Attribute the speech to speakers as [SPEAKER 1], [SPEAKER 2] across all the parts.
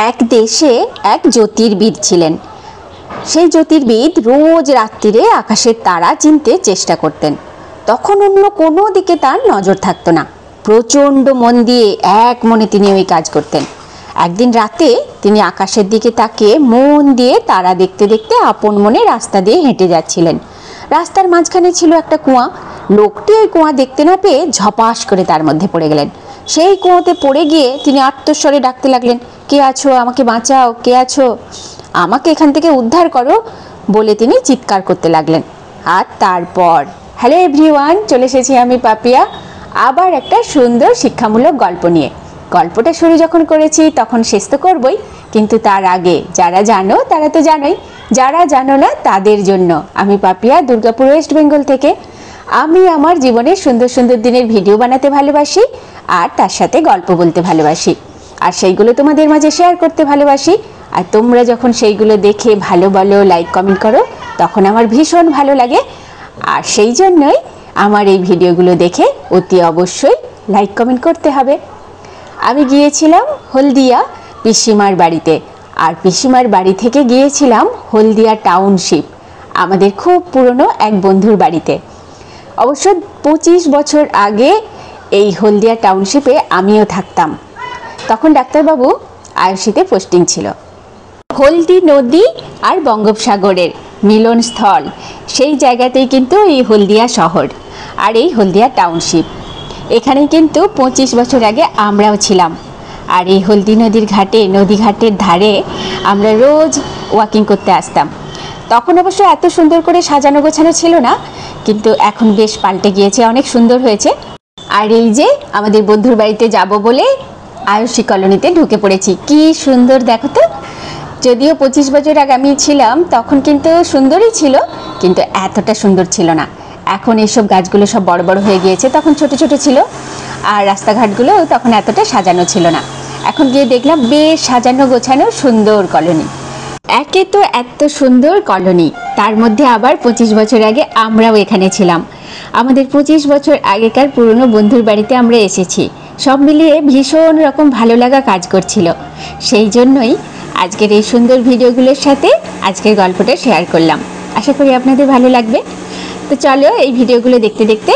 [SPEAKER 1] এক দেশে এক জ্যোতির্বিদ ছিলেন। সেই জ্যোতির্বিদ রোজ রাত্রিরে আকাশের তারা চিনতে চেষ্টা করতেন। তখন অন্য কোনো দিকে তার নজর থাকতো না। প্রচণ্ড মন দিয়ে এক মনে তিনি ওই কাজ করতেন। একদিন রাতে তিনি আকাশের দিকে তাকিয়ে মন দিয়ে তারা দেখতে দেখতে আপন মনে রাস্তা দিয়ে হেঁটে যাচ্ছিলেন। রাস্তার মাঝখানে ছিল একটা কুয়া। লোকটি ওই কুয়া দেখতে না পেয়ে ঝপাস করে তার মধ্যে পড়ে গেলেন। সেই কুয়োতে পড়ে গিয়ে তিনি আর্তস্বরে ডাকতে লাগলেন, কে আছো, আমাকে বাঁচাও, কে আছো, আমাকে এখান থেকে উদ্ধার করো বলে তিনি চিৎকার করতে লাগলেন। আর তারপর হ্যালো এভরিওয়ান, চলে এসেছি আমি পাপিয়া আবার একটা সুন্দর শিক্ষামূলক গল্প নিয়ে। গল্পটা শুরু যখন করেছি তখন শেষ তো করবই, কিন্তু তার আগে যারা জানো তারা তো জানোই, যারা জানো না তাদের জন্য আমি পাপিয়া দুর্গাপুর ওয়েস্ট বেঙ্গল থেকে। আমি আমার জীবনের সুন্দর সুন্দর দিনের ভিডিও বানাতে ভালোবাসি আর তার সাথে গল্প বলতে ভালোবাসি, আর সেইগুলো তোমাদের মাঝে শেয়ার করতে ভালোবাসি। আর তোমরা যখন সেইগুলো দেখে ভালো বলো, লাইক কমেন্ট করো, তখন আমার ভীষণ ভালো লাগে। আর সেই জন্যই আমার এই ভিডিওগুলো দেখে অতি অবশ্যই লাইক কমেন্ট করতে হবে। আমি গিয়েছিলাম হলদিয়া পিসিমার বাড়িতে, আর পিসিমার বাড়ি থেকে গিয়েছিলাম হলদিয়া টাউনশিপ, আমাদের খুব পুরনো এক বন্ধুর বাড়িতে। অবশ্য 25 বছর আগে এই হলদিয়া টাউনশিপে আমিও থাকতাম। তখন ডাক্তারবাবু আয়ুষীতে পোস্টিং ছিল। হলদি নদী আর বঙ্গোপসাগরের মিলনস্থল, সেই জায়গাতেই কিন্তু এই হলদিয়া শহর আর এই হলদিয়া টাউনশিপ। এখানে কিন্তু 25 বছর আগে আমরাও ছিলাম। আর এই হলদি নদীর ঘাটে, নদী ঘাটের ধারে আমরা রোজ ওয়াকিং করতে আসতাম। তখন অবশ্য এত সুন্দর করে সাজানো গোছানো ছিল না, কিন্তু এখন বেশ পাল্টে গিয়েছে, অনেক সুন্দর হয়েছে। আর এই যে আমাদের বন্ধুর বাড়িতে যাব বলে আয়ুষী কলোনিতে ঢুকে পড়েছি। কি সুন্দর দেখো তো। যদিও 25 বছর আগে আমি ছিলাম তখন কিন্তু সুন্দরই ছিল, কিন্তু এতটা সুন্দর ছিল না। এখন এইসব গাছগুলো সব বড় বড় হয়ে গিয়েছে, তখন ছোট ছোট ছিল। আর রাস্তাঘাটগুলো তখন এতটা সাজানো ছিল না। এখন গিয়ে দেখলাম বেশ সাজানো গোছানো সুন্দর কলোনি। একে তো এত সুন্দর কলোনি, তার মধ্যে আবার 25 বছর আগে আমরাও এখানে ছিলাম। আমাদের 25 বছর আগেকার পুরনো বন্ধুর বাড়িতে আমরা এসেছি। সব মিলিয়ে ভীষণ রকম ভালো লাগা কাজ করছিল। সেই জন্যই আজকের এই সুন্দর ভিডিওগুলোর সাথে আজকের গল্পটা শেয়ার করলাম। আশা করি আপনাদের ভালো লাগবে। তো চলো এই ভিডিওগুলো দেখতে দেখতে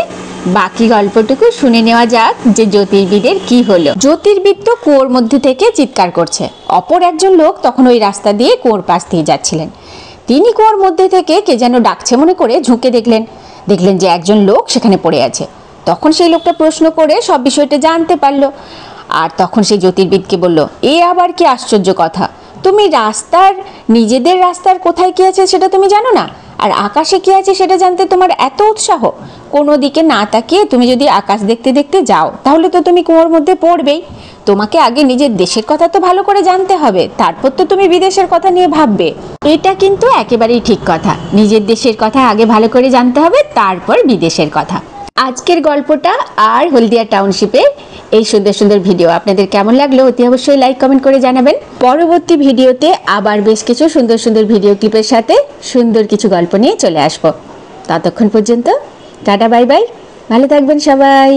[SPEAKER 1] বাকি গল্পটুকু শুনে নেওয়া যাক যে জ্যোতির্বিদের কি হলো। জ্যোতির্বিদ তো কুয়োর মধ্যে থেকে চিৎকার করছে। অপর একজন লোক তখন ওই রাস্তা দিয়ে কুয়োর পাশ দিয়ে যাচ্ছিলেন। তিনি কুয়োর মধ্যে থেকে কে যেন ডাকছে মনে করে ঝুঁকে দেখলেন যে একজন লোক সেখানে পড়ে আছে। তখন সেই লোকটা প্রশ্ন করে সব বিষয়টা জানতে পারলো। আর তখন সেই জ্যোতির্বিদকে বলল, এ আবার কি আশ্চর্য কথা, তুমি নিজেদের রাস্তার কোথায় কি আছে সেটা তুমি জানো না, আর আকাশে কি আছে সেটা জানতে তোমার এত উৎসাহ। কোনো দিকে না তাকিয়ে তুমি যদি আকাশ দেখতে দেখতে যাও তাহলে তো তুমি কুয়োর মধ্যে পড়বেই। তোমাকে আগে নিজের দেশের কথা তো ভালো করে জানতে হবে, তারপর তো তুমি বিদেশের কথা নিয়ে ভাববে। এটা কিন্তু একেবারেই ঠিক কথা, নিজের দেশের কথা আগে ভালো করে জানতে হবে, তারপর বিদেশের কথা। আজকের গল্পটা আর হলদিয়া টাউনশিপের এই সুন্দর সুন্দর ভিডিও আপনাদের কেমন লাগলো অতি অবশ্যই লাইক কমেন্ট করে জানাবেন। পরবর্তী ভিডিওতে আবার বেশ কিছু সুন্দর সুন্দর ভিডিও ক্লিপের সাথে সুন্দর কিছু গল্প নিয়ে চলে আসবো। ততক্ষণ পর্যন্ত টাটা, বাই বাই, ভালো থাকবেন সবাই।